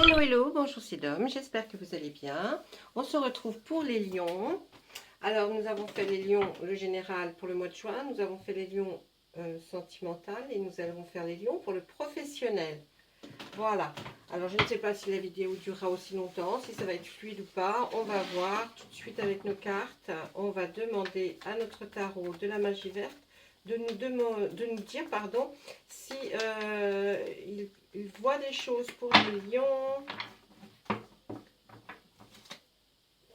Hello, hello, bonjour, c'est Dom, j'espère que vous allez bien. On se retrouve pour les lions. Alors, nous avons fait les lions, le général, pour le mois de juin. Nous avons fait les lions sentimental et nous allons faire les lions pour le professionnel. Voilà. Alors, je ne sais pas si la vidéo durera aussi longtemps, si ça va être fluide ou pas. On va voir tout de suite avec nos cartes. On va demander à notre tarot de la magie verte de nous dire si il voit des choses pour les lions.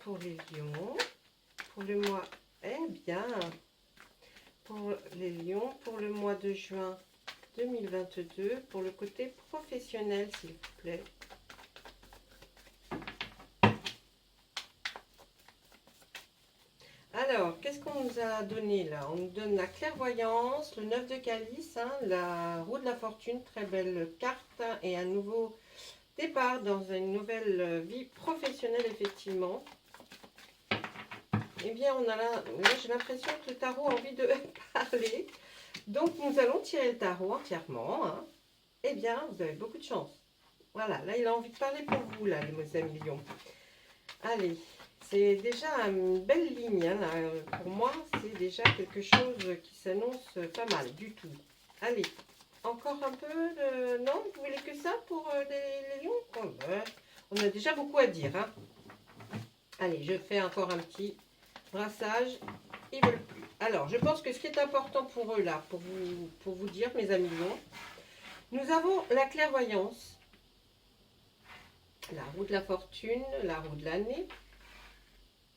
Pour les lions, pour le mois, bien, pour les lions, pour le mois de juin 2022, pour le côté professionnel, s'il vous plaît. Alors, qu'est-ce qu'on nous a donné là? On nous donne la clairvoyance, le 9 de calice, la roue de la fortune, très belle carte, et un nouveau départ dans une nouvelle vie professionnelle, effectivement. Eh bien, on a là j'ai l'impression que le tarot a envie de parler. Donc, nous allons tirer le tarot entièrement. Eh bien, vous avez beaucoup de chance. Voilà, là, il a envie de parler pour vous, là, les amis lions. Allez, c'est déjà une belle ligne. Là. Pour moi, c'est déjà quelque chose qui s'annonce pas mal du tout. Allez, encore un peu de... Non, vous voulez que ça pour les lions? Oh, ben, on a déjà beaucoup à dire. Allez, je fais encore un petit brassage. Ils veulent plus. Alors, je pense que ce qui est important pour eux, là, pour vous dire, mes amis lions, nous avons la clairvoyance, la roue de la fortune, la roue de l'année,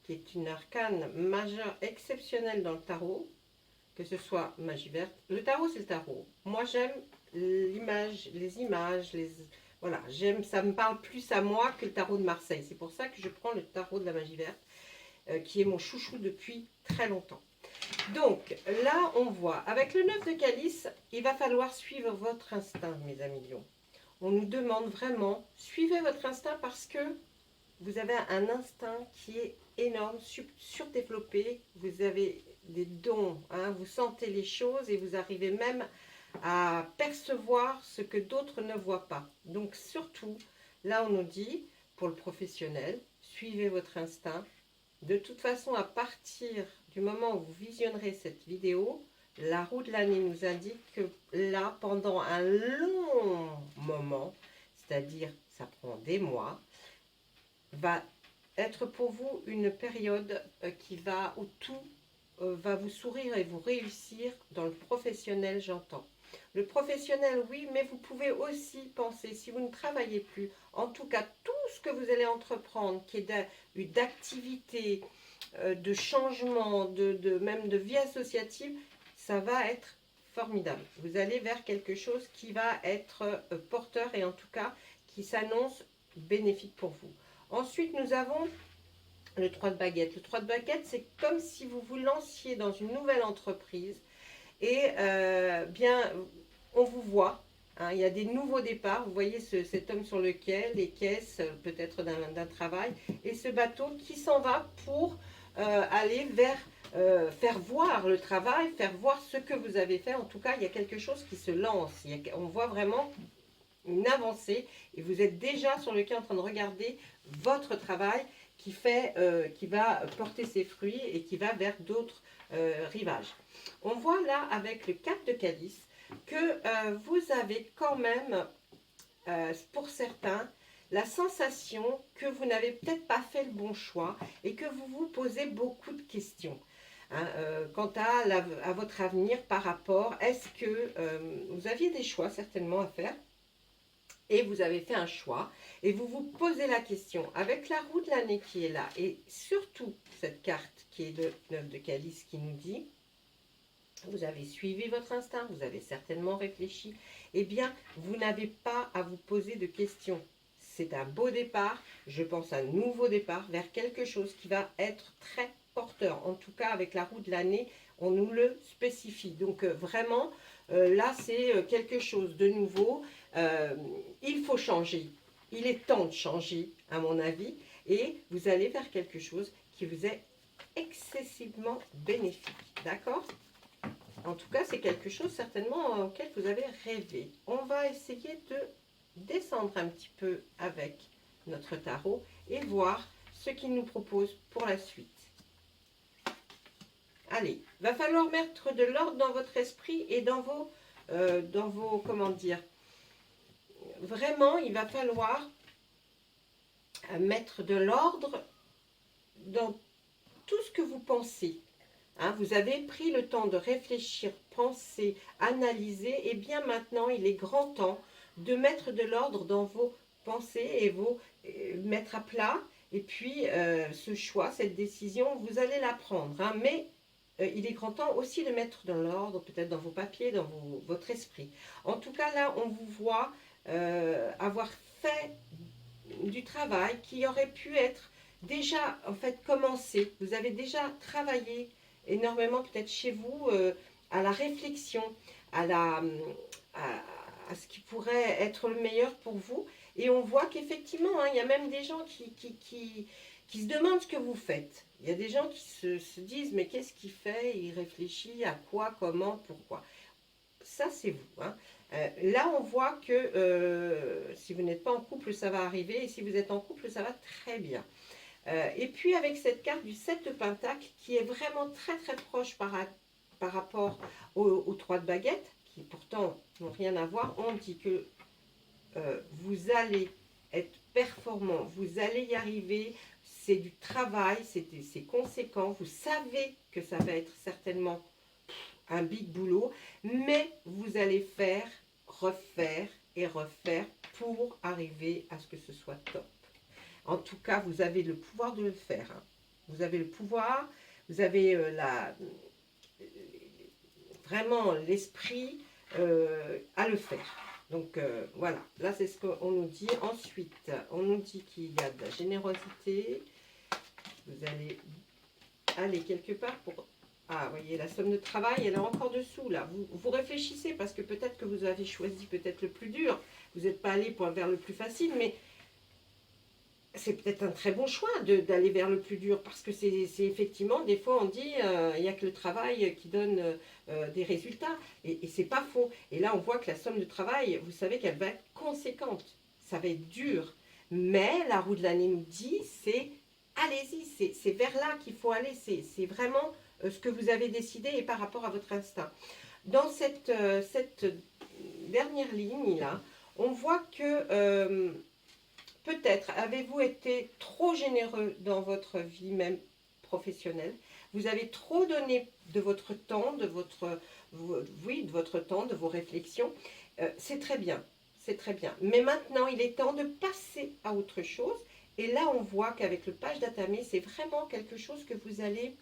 qui est une arcane majeure exceptionnelle dans le tarot, que ce soit magie verte. Le tarot, c'est le tarot. Moi, j'aime l'image, les images, voilà, j'aime, ça me parle plus à moi que le tarot de Marseille. C'est pour ça que je prends le tarot de la magie verte, qui est mon chouchou depuis très longtemps. Donc, là, on voit, avec le 9 de calice, il va falloir suivre votre instinct, mes amis lions. On nous demande vraiment, suivez votre instinct parce que vous avez un instinct qui est énorme, surdéveloppé. Vous avez des dons, vous sentez les choses et vous arrivez même à percevoir ce que d'autres ne voient pas. Donc, surtout, là, on nous dit, pour le professionnel, suivez votre instinct. De toute façon, à partir du moment où vous visionnerez cette vidéo, la roue de l'année nous indique que là, pendant un long moment, c'est-à-dire ça prend des mois, va être pour vous une période où tout va vous sourire et vous réussir dans le professionnel, j'entends. Le professionnel, oui, mais vous pouvez aussi penser, si vous ne travaillez plus, en tout cas, tout ce que vous allez entreprendre, qui est d'activité, de changement, même de vie associative, ça va être formidable. Vous allez vers quelque chose qui va être porteur et en tout cas, qui s'annonce bénéfique pour vous. Ensuite, nous avons le 3 de baguette. Le 3 de baguette, c'est comme si vous vous lanciez dans une nouvelle entreprise et bien, on vous voit. Il y a des nouveaux départs. Vous voyez cet homme sur le quai, les caisses peut-être d'un travail, et ce bateau qui s'en va pour aller vers faire voir le travail, faire voir ce que vous avez fait. En tout cas, il y a quelque chose qui se lance. On voit vraiment une avancée et vous êtes déjà sur le quai en train de regarder votre travail qui va porter ses fruits et qui va vers d'autres rivages. On voit là avec le 4 de calice que vous avez quand même, pour certains, la sensation que vous n'avez peut-être pas fait le bon choix et que vous vous posez beaucoup de questions. Quant à votre avenir par rapport, est-ce que vous aviez des choix certainement à faire et vous avez fait un choix et vous vous posez la question avec la roue de l'année qui est là et surtout cette carte qui est le 9 de calice qui nous dit vous avez suivi votre instinct, vous avez certainement réfléchi, eh bien vous n'avez pas à vous poser de questions. C'est un beau départ, je pense un nouveau départ vers quelque chose qui va être très porteur. En tout cas avec la roue de l'année, on nous le spécifie. Donc vraiment, là c'est quelque chose de nouveau. Il faut changer. Il est temps de changer, à mon avis, et vous allez vers quelque chose qui vous est excessivement bénéfique. D'accord ? En tout cas, c'est quelque chose certainement auquel vous avez rêvé. On va essayer de descendre un petit peu avec notre tarot et voir ce qu'il nous propose pour la suite. Allez, va falloir mettre de l'ordre dans votre esprit et dans vos, comment dire, vraiment, il va falloir mettre de l'ordre dans tout ce que vous pensez. Hein, vous avez pris le temps de réfléchir, penser, analyser, et bien maintenant, il est grand temps de mettre de l'ordre dans vos pensées et vos mettre à plat. Et puis, ce choix, cette décision, vous allez la prendre. Hein, mais il est grand temps aussi de mettre dans l'ordre, peut-être dans vos papiers, dans votre esprit. En tout cas, là, on vous voit avoir fait du travail qui aurait pu être déjà, en fait, commencé. Vous avez déjà travaillé énormément, peut-être chez vous, à la réflexion, à ce qui pourrait être le meilleur pour vous. Et on voit qu'effectivement, hein, il y a même des gens qui se demandent ce que vous faites. Il y a des gens qui se disent, mais qu'est-ce qu'il fait? Il réfléchit à quoi, comment, pourquoi. Ça, c'est vous. Hein. Là, on voit que si vous n'êtes pas en couple, ça va arriver. Et si vous êtes en couple, ça va très bien. Et puis, avec cette carte du 7 de Pentacle, qui est vraiment très, très proche par rapport aux 3 de baguettes, qui pourtant n'ont rien à voir, on dit que vous allez être performant, vous allez y arriver, c'est du travail, c'est conséquent, vous savez que ça va être certainement un big boulot, mais vous allez faire, refaire et refaire pour arriver à ce que ce soit top. En tout cas, vous avez le pouvoir de le faire. Hein. Vous avez le pouvoir, vous avez vraiment l'esprit à le faire. Donc voilà, là c'est ce qu'on nous dit. Ensuite, on nous dit qu'il y a de la générosité. Vous allez aller quelque part pour... Ah, vous voyez, la somme de travail, elle est encore dessous, là. Vous réfléchissez, parce que peut-être que vous avez choisi peut-être le plus dur. Vous n'êtes pas allé vers le plus facile, mais c'est peut-être un très bon choix d'aller vers le plus dur, parce que c'est effectivement, des fois on dit, il n'y a que le travail qui donne des résultats, et c'est pas faux. Et là on voit que la somme de travail, vous savez qu'elle va être conséquente, ça va être dur, mais la roue de l'année nous dit, c'est allez-y, c'est vers là qu'il faut aller, c'est vraiment ce que vous avez décidé et par rapport à votre instinct. Dans cette dernière ligne là, on voit que peut-être avez-vous été trop généreux dans votre vie même professionnelle. Vous avez trop donné de votre temps, de votre temps, de vos réflexions. C'est très bien, c'est très bien. Mais maintenant, il est temps de passer à autre chose. Et là, on voit qu'avec le page d'Atamé, c'est vraiment quelque chose que vous allez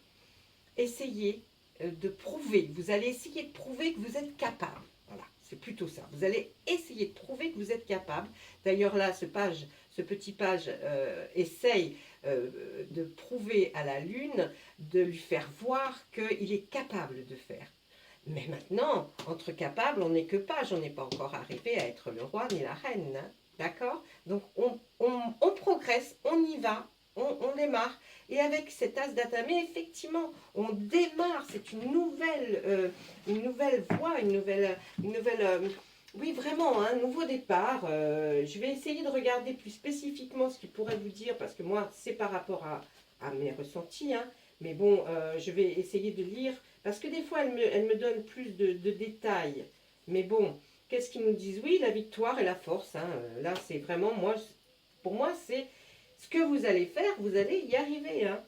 essayer de prouver. Vous allez essayer de prouver que vous êtes capable. Voilà, c'est plutôt ça. Vous allez essayer de prouver que vous êtes capable. D'ailleurs, là, ce petit page essaye de prouver à la Lune, de lui faire voir qu'il est capable de faire. Mais maintenant, entre capables, on n'est que page, on n'est pas encore arrivé à être le roi ni la reine. Hein, d'accord? Donc, on progresse, on y va, on démarre. Et avec cet as d'Atamé, effectivement, on démarre, c'est une nouvelle voie, oui, vraiment, un nouveau départ. Je vais essayer de regarder plus spécifiquement ce qu'il pourrait vous dire, parce que moi, c'est par rapport à mes ressentis. Hein. Mais bon, je vais essayer de lire, parce que des fois, elle me donne plus de détails. Mais bon, qu'est-ce qu'ils nous disent? Oui, la victoire et la force. Hein. Là, c'est vraiment, pour moi, c'est ce que vous allez faire, vous allez y arriver. Hein.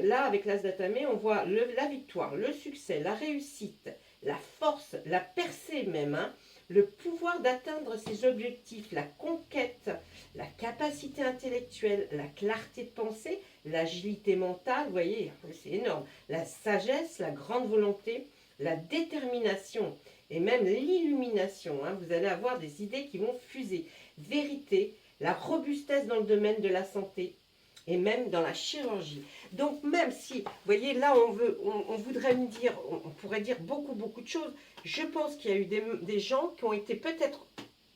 Là, avec l'as d'Atamé, on voit la victoire, le succès, la réussite, la force, la percée même, hein. Le pouvoir d'atteindre ses objectifs, la conquête, la capacité intellectuelle, la clarté de pensée, l'agilité mentale, vous voyez, c'est énorme, la sagesse, la grande volonté, la détermination et même l'illumination. Hein. Vous allez avoir des idées qui vont fuser. Vérité, la robustesse dans le domaine de la santé et même dans la chirurgie. Donc même si, vous voyez, là on voudrait me dire, on pourrait dire beaucoup de choses. Je pense qu'il y a eu des gens qui ont été peut-être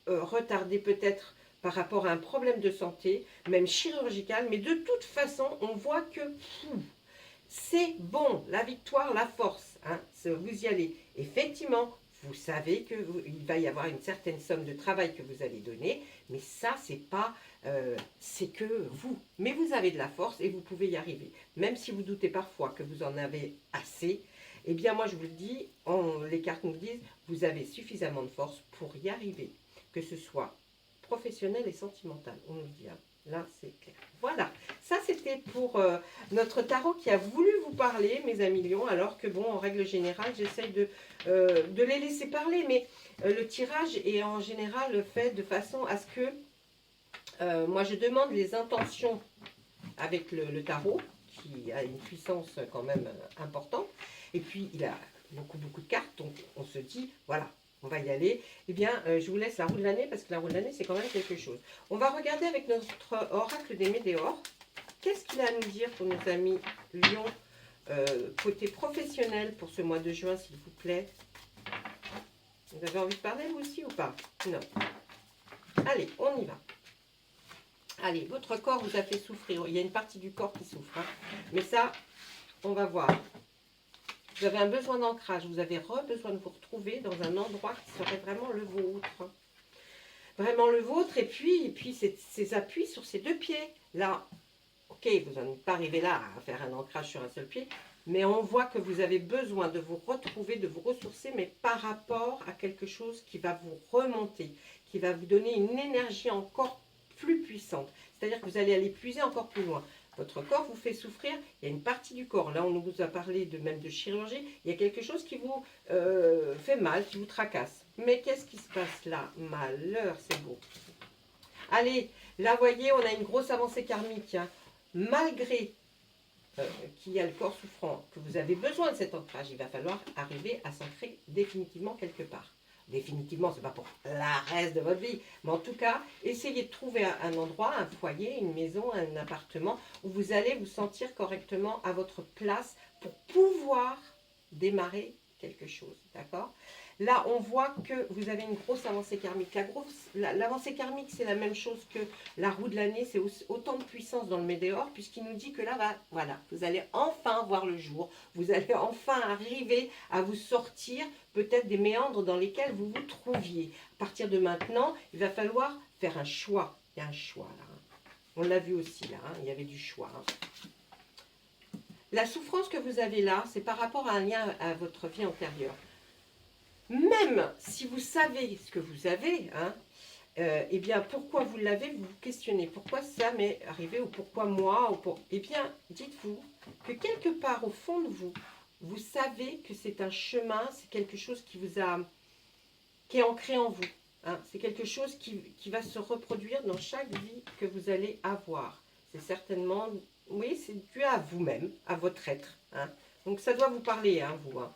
retardés, peut-être par rapport à un problème de santé, même chirurgical, mais de toute façon, on voit que c'est bon, la victoire, la force, hein, vous y allez. Effectivement, Vous savez qu'il va y avoir une certaine somme de travail que vous allez donner, mais ça, c'est pas, c'est que vous. Mais vous avez de la force et vous pouvez y arriver. Même si vous doutez parfois que vous en avez assez, eh bien moi je vous le dis, les cartes nous disent, vous avez suffisamment de force pour y arriver. Que ce soit professionnel et sentimental, on nous le dit. Hein. Là, c'est clair. Voilà, ça c'était pour notre tarot qui a voulu vous parler, mes amis lions, alors que bon, en règle générale, j'essaye de les laisser parler, mais le tirage est en général fait de façon à ce que moi je demande les intentions avec le tarot, qui a une puissance quand même importante, et puis il a beaucoup de cartes, donc on se dit, voilà, on va y aller. Eh bien, je vous laisse la roue de l'année, parce que la roue de l'année, c'est quand même quelque chose. On va regarder avec notre oracle des météores. Qu'est-ce qu'il a à nous dire pour nos amis Lions, côté professionnel pour ce mois de juin, s'il vous plaît? Vous avez envie de parler, vous aussi, ou pas? Non. Allez, on y va. Allez, votre corps vous a fait souffrir. Il y a une partie du corps qui souffre. Hein. Mais ça, on va voir. Vous avez un besoin d'ancrage, vous avez besoin de vous retrouver dans un endroit qui serait vraiment le vôtre. Vraiment le vôtre, et puis ces appuis sur ces deux pieds. Là, ok, vous n'êtes pas arrivé là à faire un ancrage sur un seul pied, mais on voit que vous avez besoin de vous retrouver, de vous ressourcer, mais par rapport à quelque chose qui va vous remonter, qui va vous donner une énergie encore plus puissante. C'est-à-dire que vous allez aller puiser encore plus loin. Votre corps vous fait souffrir, il y a une partie du corps, là on vous a parlé même de chirurgie, il y a quelque chose qui vous fait mal, qui vous tracasse. Mais qu'est-ce qui se passe là? Malheur, c'est beau. Allez, là voyez, on a une grosse avancée karmique. Hein. Malgré qu'il y a le corps souffrant, que vous avez besoin de cet ancrage, il va falloir arriver à s'ancrer définitivement quelque part. Définitivement, ce n'est pas pour la reste de votre vie, mais en tout cas, essayez de trouver un endroit, un foyer, une maison, un appartement où vous allez vous sentir correctement à votre place pour pouvoir démarrer quelque chose, d'accord? Là, on voit que vous avez une grosse avancée karmique. L'avancée karmique, c'est la même chose que la roue de l'année, c'est autant de puissance dans le météore, puisqu'il nous dit que là, voilà, vous allez enfin voir le jour, vous allez enfin arriver à vous sortir peut-être des méandres dans lesquels vous vous trouviez. À partir de maintenant, il va falloir faire un choix. Il y a un choix là. Hein. On l'a vu aussi là, hein, il y avait du choix. Hein. La souffrance que vous avez là, c'est par rapport à un lien à votre vie antérieure. Même si vous savez ce que vous avez, hein, eh bien, pourquoi vous l'avez, vous vous questionnez. Pourquoi ça m'est arrivé ou pourquoi moi Eh bien, dites-vous que quelque part au fond de vous, vous savez que c'est un chemin, c'est quelque chose qui est ancré en vous. Hein. C'est quelque chose qui va se reproduire dans chaque vie que vous allez avoir. C'est certainement, oui, c'est dû à vous-même, à votre être. Hein. Donc ça doit vous parler, hein, vous. Hein.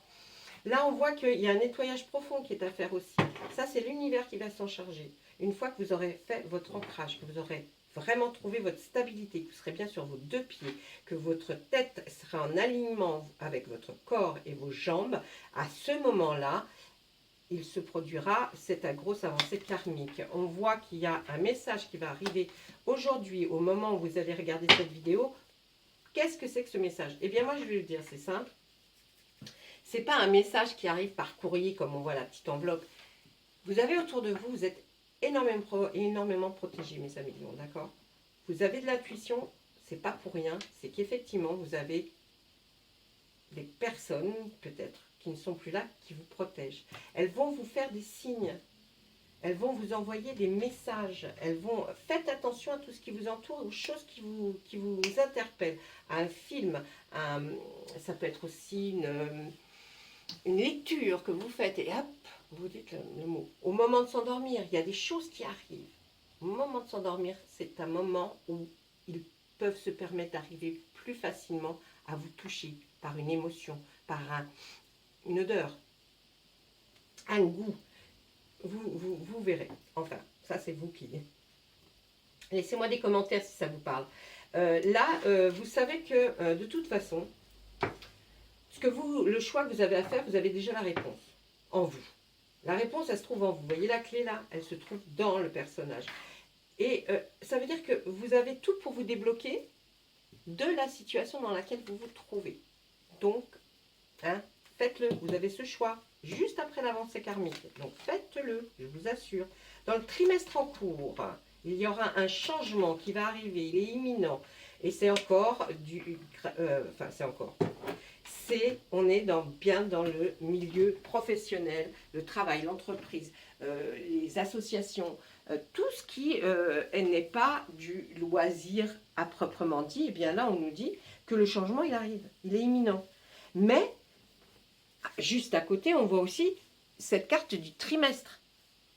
Là, on voit qu'il y a un nettoyage profond qui est à faire aussi. Ça, c'est l'univers qui va s'en charger. Une fois que vous aurez fait votre ancrage, que vous aurez vraiment trouvé votre stabilité, que vous serez bien sur vos deux pieds, que votre tête sera en alignement avec votre corps et vos jambes, à ce moment-là, il se produira cette grosse avancée karmique. On voit qu'il y a un message qui va arriver aujourd'hui, au moment où vous allez regarder cette vidéo. Qu'est-ce que c'est que ce message? Eh bien, moi, je vais le dire, c'est simple. Ce n'est pas un message qui arrive par courrier, comme on voit la petite enveloppe. Vous avez autour de vous, vous êtes énormément protégés, mes amis lions, d'accord? Vous avez de l'intuition, c'est pas pour rien, c'est qu'effectivement, vous avez des personnes, peut-être, qui ne sont plus là, qui vous protègent. Elles vont vous faire des signes, elles vont vous envoyer des messages, faites attention à tout ce qui vous entoure, aux choses qui vous interpellent, à un film, ça peut être aussi une lecture que vous faites, et hop, vous dites le mot. Au moment de s'endormir, il y a des choses qui arrivent. Au moment de s'endormir, c'est un moment où ils peuvent se permettre d'arriver plus facilement à vous toucher par une émotion, par une odeur, un goût. Vous verrez. Enfin, ça c'est vous qui... Laissez-moi des commentaires si ça vous parle. Là, vous savez que de toute façon, le choix que vous avez à faire, vous avez déjà la réponse en vous. La réponse, elle se trouve en vous. Vous voyez la clé là? Elle se trouve dans le personnage. Et ça veut dire que vous avez tout pour vous débloquer de la situation dans laquelle vous vous trouvez. Donc, hein, faites-le. Vous avez ce choix. juste après l'avancée karmique. Donc faites-le, je vous assure. Dans le trimestre en cours, il y aura un changement qui va arriver, il est imminent. Et c'est encore on est bien dans le milieu professionnel, le travail, l'entreprise, les associations, tout ce qui n'est pas du loisir à proprement dit. Et bien là, on nous dit que le changement, il arrive, il est imminent. Mais, juste à côté, on voit aussi cette carte du trimestre.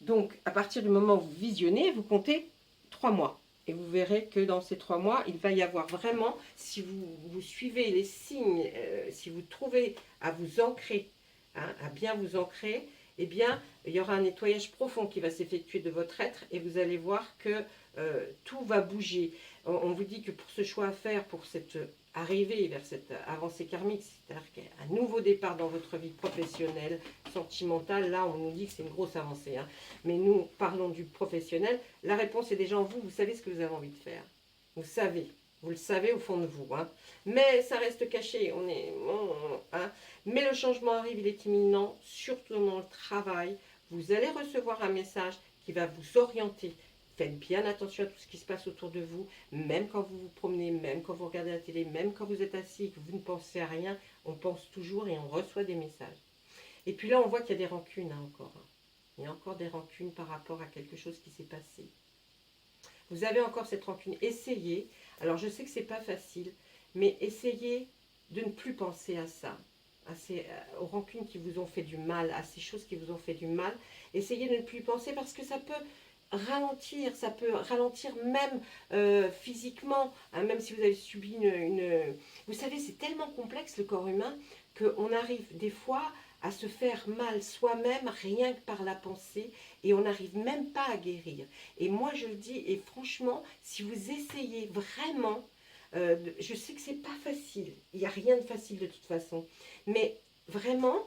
Donc, à partir du moment où vous visionnez, vous comptez 3 mois. Et vous verrez que dans ces 3 mois, il va y avoir vraiment, si vous suivez les signes, si vous trouvez à vous ancrer, hein, à bien vous ancrer, eh bien, il y aura un nettoyage profond qui va s'effectuer de votre être et vous allez voir que tout va bouger. On vous dit que pour ce choix à faire, pour cette arrivée vers cette avancée karmique, c'est-à-dire qu'il y a un nouveau départ dans votre vie professionnelle, sentimentale, là on nous dit que c'est une grosse avancée, hein. Mais nous parlons du professionnel, la réponse est déjà en vous, vous savez ce que vous avez envie de faire, vous le savez au fond de vous, hein. Mais ça reste caché, hein. Mais le changement arrive, il est imminent, surtout dans le travail, vous allez recevoir un message qui va vous orienter. Faites bien attention à tout ce qui se passe autour de vous, même quand vous vous promenez, même quand vous regardez la télé, même quand vous êtes assis et que vous ne pensez à rien, on pense toujours et on reçoit des messages. Et puis là, on voit qu'il y a des rancunes encore. Il y a encore des rancunes par rapport à quelque chose qui s'est passé. Vous avez encore cette rancune. Essayez, alors je sais que ce n'est pas facile, mais essayez de ne plus penser à ça, aux rancunes qui vous ont fait du mal, à ces choses qui vous ont fait du mal. Essayez de ne plus y penser parce que ça peut ralentir même physiquement, hein, même si vous avez subi Vous savez, c'est tellement complexe le corps humain qu'on arrive des fois à se faire mal soi-même rien que par la pensée et on n'arrive même pas à guérir. Et moi je le dis, et franchement, si vous essayez vraiment, je sais que c'est pas facile, il n'y a rien de facile de toute façon, mais vraiment,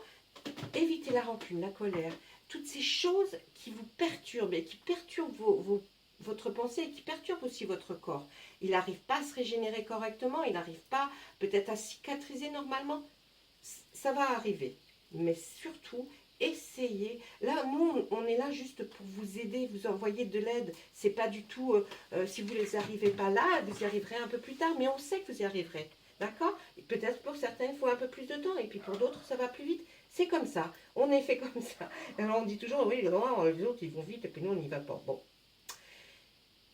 évitez la rancune, la colère, toutes ces choses qui vous perturbent et qui perturbent votre pensée et qui perturbent aussi votre corps. Il n'arrive pas à se régénérer correctement, il n'arrive pas peut-être à cicatriser normalement. Ça va arriver, mais surtout, essayez. Là, nous, on est là juste pour vous aider, vous envoyer de l'aide. C'est pas du tout, si vous n'y arrivez pas là, vous y arriverez un peu plus tard, mais on sait que vous y arriverez. D'accord? Peut-être pour certains, il faut un peu plus de temps, et puis pour d'autres, ça va plus vite. C'est comme ça, on est fait comme ça. Alors on dit toujours, oui, les autres, ils vont vite, et puis nous, on n'y va pas. Bon,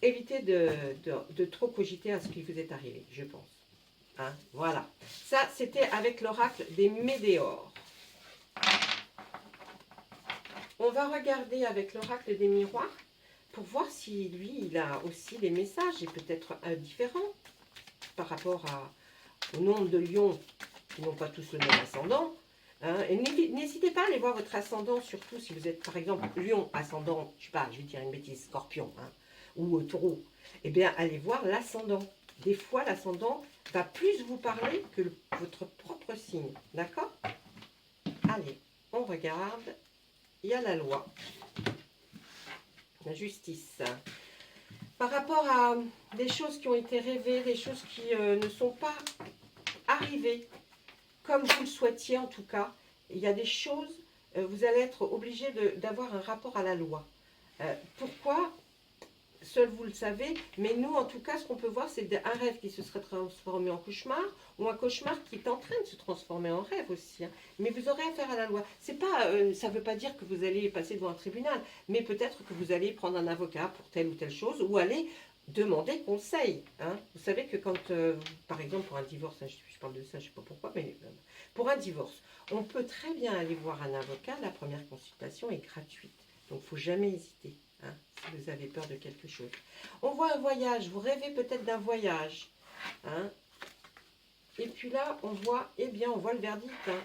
évitez de trop cogiter à ce qui vous est arrivé, je pense. Hein, voilà. Ça, c'était avec l'oracle des Médéors. On va regarder avec l'oracle des miroirs pour voir si lui, il a aussi des messages et peut-être différents par rapport au nombre de lions qui n'ont pas tous le même ascendant. Hein. Et n'hésitez pas à aller voir votre ascendant, surtout si vous êtes par exemple lion, ascendant, je sais pas, je vais dire une bêtise, scorpion, hein, ou taureau. Eh bien, allez voir l'ascendant. Des fois, l'ascendant va plus vous parler que votre propre signe. D'accord? Allez, on regarde. Il y a la loi, la justice. Par rapport à des choses qui ont été rêvées, des choses qui ne sont pas arrivées comme vous le souhaitiez en tout cas, il y a des choses, vous allez être obligé d'avoir un rapport à la loi. Pourquoi? Seul vous le savez, mais nous en tout cas ce qu'on peut voir c'est un rêve qui se serait transformé en cauchemar ou un cauchemar qui est en train de se transformer en rêve aussi, hein. Mais vous aurez affaire à la loi. C'est pas, ça ne veut pas dire que vous allez passer devant un tribunal, mais peut-être que vous allez prendre un avocat pour telle ou telle chose ou aller demander conseil, hein. Vous savez que quand, par exemple pour un divorce, hein, je parle de ça, je ne sais pas pourquoi, mais pour un divorce, on peut très bien aller voir un avocat, la première consultation est gratuite, donc il ne faut jamais hésiter. Hein, si vous avez peur de quelque chose. On voit un voyage, vous rêvez peut-être d'un voyage. Hein, et puis là, on voit, eh bien, on voit le verdict, hein,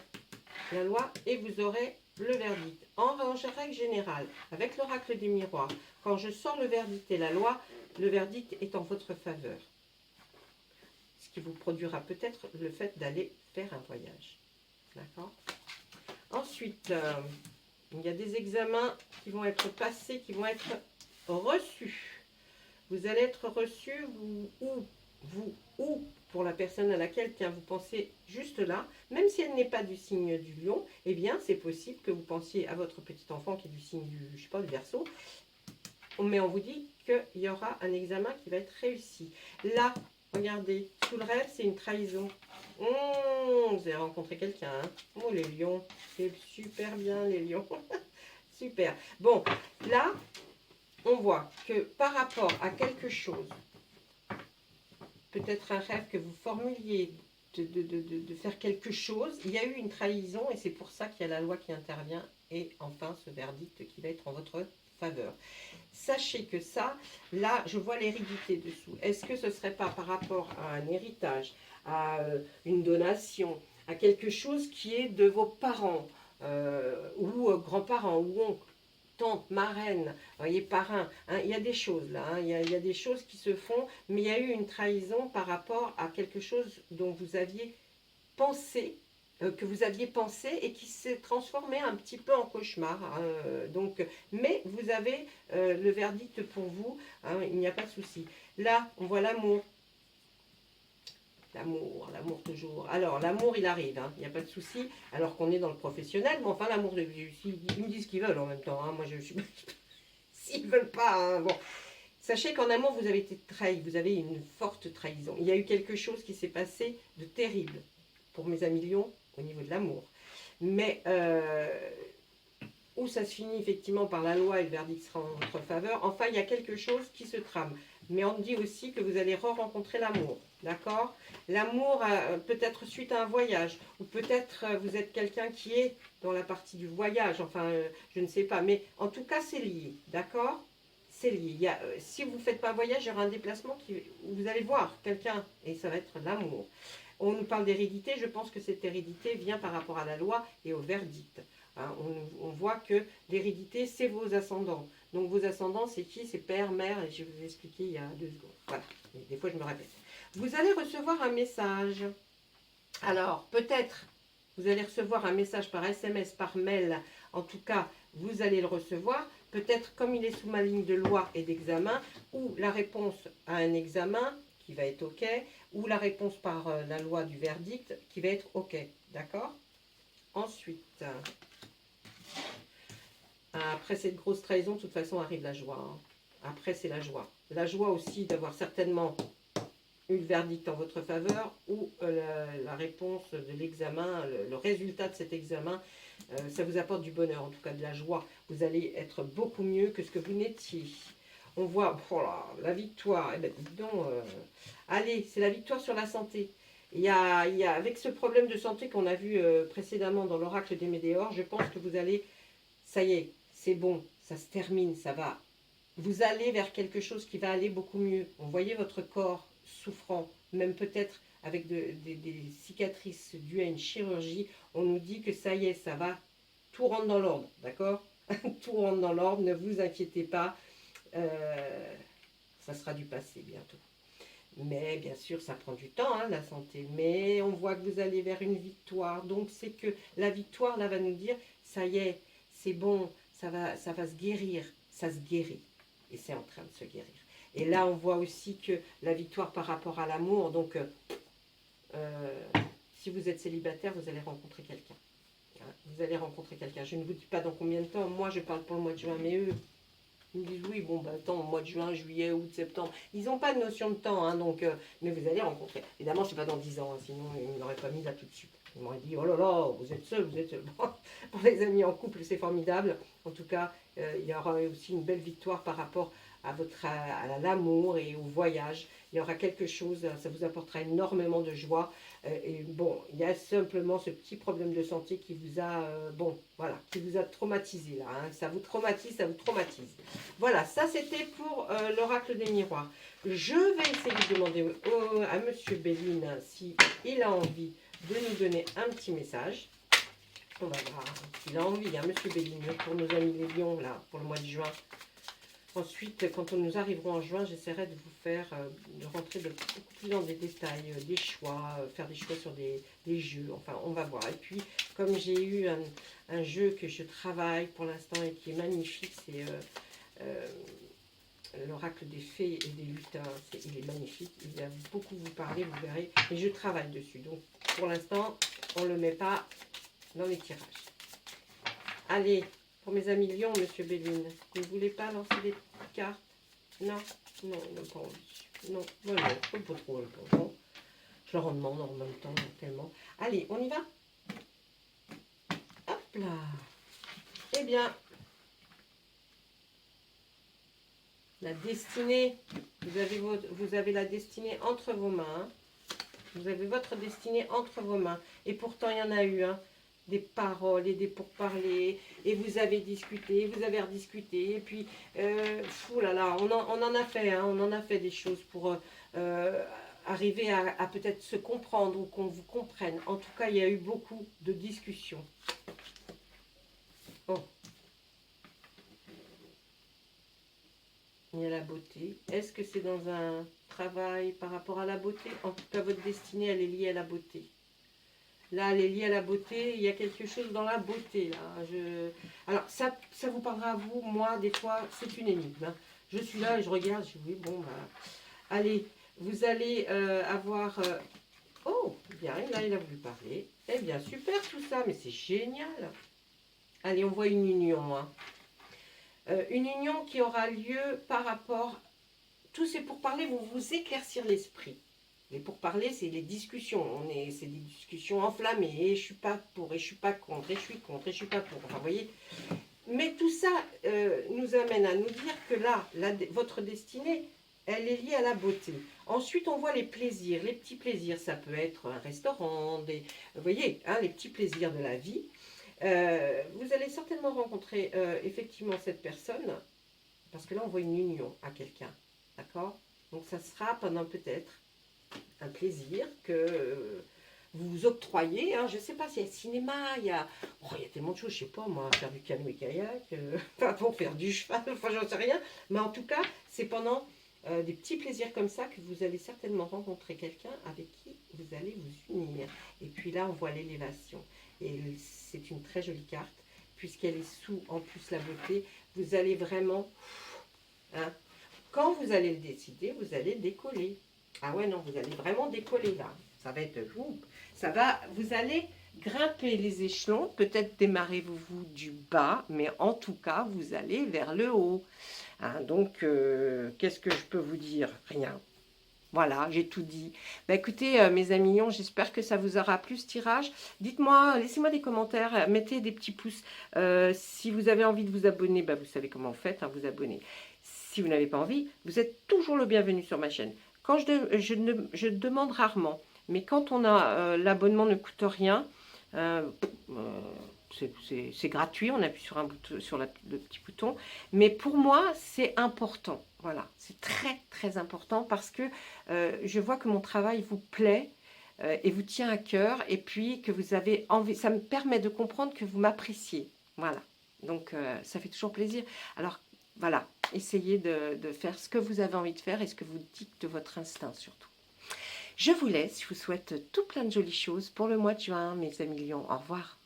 la loi, et vous aurez le verdict. En règle générale, avec l'oracle des miroirs, quand je sors le verdict et la loi, le verdict est en votre faveur. Ce qui vous produira peut-être le fait d'aller faire un voyage. D'accord? Ensuite, il y a des examens qui vont être passés, qui vont être reçus. Vous allez être reçus ou pour la personne à laquelle, tiens, vous pensez juste là, même si elle n'est pas du signe du lion, eh bien, c'est possible que vous pensiez à votre petit enfant qui est du signe du, je sais pas, du Verseau, mais on vous dit qu'il y aura un examen qui va être réussi. Là, regardez, sous le rêve, c'est une trahison. Vous avez rencontré quelqu'un, hein. Oh, les lions, c'est super bien, les lions. Super. Bon, là, on voit que par rapport à quelque chose, peut-être un rêve que vous formuliez de faire quelque chose, il y a eu une trahison et c'est pour ça qu'il y a la loi qui intervient et enfin ce verdict qui va être en votre faveur. Sachez que ça, là, je vois l'hérédité dessous. Est-ce que ce ne serait pas par rapport à un héritage, à une donation, à quelque chose qui est de vos parents ou grands-parents ou oncles, tante, marraine, voyez, parrain, hein, il y a des choses là, hein, il y a des choses qui se font, mais il y a eu une trahison par rapport à quelque chose dont vous aviez pensé, et qui s'est transformé un petit peu en cauchemar. Hein, donc, mais vous avez le verdict pour vous, hein, il n'y a pas de souci. Là, on voit l'amour. L'amour toujours. Alors, l'amour, il arrive, hein, il n'y a pas de souci, alors qu'on est dans le professionnel, mais enfin, l'amour, ils me disent ce qu'ils veulent en même temps. Hein, moi, je suis... S'ils ne veulent pas, hein, bon. Sachez qu'en amour, vous avez été trahi, vous avez une forte trahison. Il y a eu quelque chose qui s'est passé de terrible pour mes amis lions au niveau de l'amour. Mais où ça se finit effectivement par la loi et le verdict sera en votre faveur, enfin, il y a quelque chose qui se trame. Mais on dit aussi que vous allez re-rencontrer l'amour, d'accord? L'amour, peut-être suite à un voyage, ou peut-être vous êtes quelqu'un qui est dans la partie du voyage, enfin, je ne sais pas. Mais en tout cas, c'est lié, d'accord? C'est lié. Il y a, si vous ne faites pas un voyage, il y aura un déplacement où vous allez voir quelqu'un, et ça va être l'amour. On nous parle d'hérédité, je pense que cette hérédité vient par rapport à la loi et au verdict. Hein, on voit que l'hérédité, c'est vos ascendants. Donc vos ascendants, c'est qui? C'est père, mère, et je vais vous expliquer il y a 2 secondes. Voilà, et des fois je me répète. Vous allez recevoir un message. Alors, peut-être, vous allez recevoir un message par SMS, par mail. En tout cas, vous allez le recevoir. Peut-être, comme il est sous ma ligne de loi et d'examen, ou la réponse à un examen qui va être OK, ou la réponse par la loi du verdict qui va être OK. D'accord? Ensuite, après cette grosse trahison, de toute façon, arrive la joie. Hein. Après, c'est la joie. La joie aussi d'avoir certainement eu le verdict en votre faveur ou la réponse de l'examen, le résultat de cet examen, ça vous apporte du bonheur, en tout cas de la joie. Vous allez être beaucoup mieux que ce que vous n'étiez. On voit, voilà, la victoire, eh ben, dis donc, allez, c'est la victoire sur la santé. Il y a, avec ce problème de santé qu'on a vu précédemment dans l'oracle des Médéors, je pense que vous allez, ça y est, c'est bon, ça se termine, ça va. Vous allez vers quelque chose qui va aller beaucoup mieux. Vous voyez votre corps souffrant, même peut-être avec des cicatrices dues à une chirurgie. On nous dit que ça y est, ça va, tout rentre dans l'ordre, d'accord? Tout rentre dans l'ordre, ne vous inquiétez pas. Ça sera du passé bientôt. Mais bien sûr, ça prend du temps, hein, la santé. Mais on voit que vous allez vers une victoire. Donc, c'est que la victoire, là, va nous dire, ça y est, c'est bon, ça va se guérir. Ça se guérit. Et c'est en train de se guérir. Et là, on voit aussi que la victoire par rapport à l'amour. Donc, si vous êtes célibataire, vous allez rencontrer quelqu'un. Vous allez rencontrer quelqu'un. Je ne vous dis pas dans combien de temps. Moi, je parle pour le mois de juin, mais eux... Ils me disent oui, bon, bah attends, mois de juin, juillet, août, septembre. Ils n'ont pas de notion de temps, hein, donc, mais vous allez rencontrer. Évidemment, c'est pas dans 10 ans, hein, sinon ils ne l'auraient pas mis là tout de suite. Ils m'auraient dit, oh là là, vous êtes seul, vous êtes seul. Bon, pour les amis en couple, c'est formidable. En tout cas, il y aura aussi une belle victoire par rapport à l'amour et au voyage. Il y aura quelque chose, ça vous apportera énormément de joie. Et bon, il y a simplement ce petit problème de santé qui vous a, bon, voilà, qui vous a traumatisé là. Hein. Ça vous traumatise, ça vous traumatise. Voilà, ça c'était pour l'oracle des miroirs. Je vais essayer de demander à Monsieur Béline s'il a envie de nous donner un petit message. On va voir s'il a envie, hein, Monsieur Béline, pour nos amis les lions, là, pour le mois de juin. Ensuite, quand nous arriverons en juin, j'essaierai de vous faire, de rentrer beaucoup plus dans des détails, des choix, faire des choix sur des jeux, enfin, on va voir. Et puis, comme j'ai eu un jeu que je travaille pour l'instant et qui est magnifique, c'est l'oracle des fées et des lutins, il est magnifique. Il va beaucoup vous parler, vous verrez. Et je travaille dessus. Donc, pour l'instant, on ne le met pas dans les tirages. Allez, pour mes amis Lion, Monsieur Béline, vous ne voulez pas lancer des cartes? Non, non, il n'a pas envie. Non, non, pas trop. Bon, je leur en demande en même temps, tellement. Allez, on y va? Hop là. Eh bien, la destinée, vous avez la destinée entre vos mains. Vous avez votre destinée entre vos mains. Et pourtant, il y en a eu, hein, des paroles et des pourparlers. Et vous avez discuté, vous avez rediscuté. Et puis, fou là là, on en a fait, hein, on en a fait des choses pour arriver à peut-être se comprendre ou qu'on vous comprenne. En tout cas, il y a eu beaucoup de discussions. Bon. Il y a la beauté. Est-ce que c'est dans un travail par rapport à la beauté? En tout cas, votre destinée, elle est liée à la beauté. Là, elle est liée à la beauté. Il y a quelque chose dans la beauté. Là. Alors, ça vous parlera à vous. Moi, des fois, c'est une énigme. Hein. Je suis là et je regarde. Je dis, oui, bon, bah, allez, vous allez avoir... Oh, bien, là, il a voulu parler. Eh bien, super tout ça, mais c'est génial. Allez, on voit une union, hein. Une union qui aura lieu par rapport... Tous ces pourparlers vont vous éclaircir l'esprit. Les pourparlers, c'est les discussions. C'est des discussions enflammées. Et je suis pas pour, et je suis pas contre, et je suis contre, et je suis pas pour. Enfin, vous voyez. Mais tout ça nous amène à nous dire que là, votre destinée, elle est liée à la beauté. Ensuite, on voit les plaisirs. Les petits plaisirs, ça peut être un restaurant, vous voyez, hein, les petits plaisirs de la vie. Vous allez certainement rencontrer effectivement cette personne, parce que là on voit une union à quelqu'un, d'accord? Donc ça sera pendant peut-être un plaisir que vous vous octroyez, hein. Je ne sais pas s'il y a cinéma, il y a tellement de choses, je ne sais pas moi, faire du canoë-kayak, pour faire du cheval, enfin j'en sais rien, mais en tout cas c'est pendant des petits plaisirs comme ça que vous allez certainement rencontrer quelqu'un avec qui vous allez vous unir. Et puis là on voit l'élévation. Et c'est une très jolie carte, puisqu'elle est sous, en plus, la beauté. Vous allez vraiment... Hein, quand vous allez le décider, vous allez décoller. Ah ouais, non, vous allez vraiment décoller, là. Ça va être... vous allez grimper les échelons. Peut-être démarrez-vous du bas, mais en tout cas, vous allez vers le haut. Hein, donc, qu'est-ce que je peux vous dire? Rien. Voilà, j'ai tout dit. Bah, écoutez, mes amis, j'espère que ça vous aura plu ce tirage. Dites-moi, laissez-moi des commentaires, mettez des petits pouces. Si vous avez envie de vous abonner, bah, vous savez comment vous faites, hein, vous abonner. Si vous n'avez pas envie, vous êtes toujours le bienvenu sur ma chaîne. Quand je demande rarement, mais quand on a l'abonnement ne coûte rien, c'est gratuit, on appuie sur, le petit bouton. Mais pour moi, c'est important. Voilà, c'est très très important parce que je vois que mon travail vous plaît et vous tient à cœur. Et puis que vous avez envie, ça me permet de comprendre que vous m'appréciez. Voilà, donc ça fait toujours plaisir. Alors voilà, essayez de faire ce que vous avez envie de faire et ce que vous dicte votre instinct surtout. Je vous laisse, je vous souhaite tout plein de jolies choses pour le mois de juin, mes amis lions. Au revoir.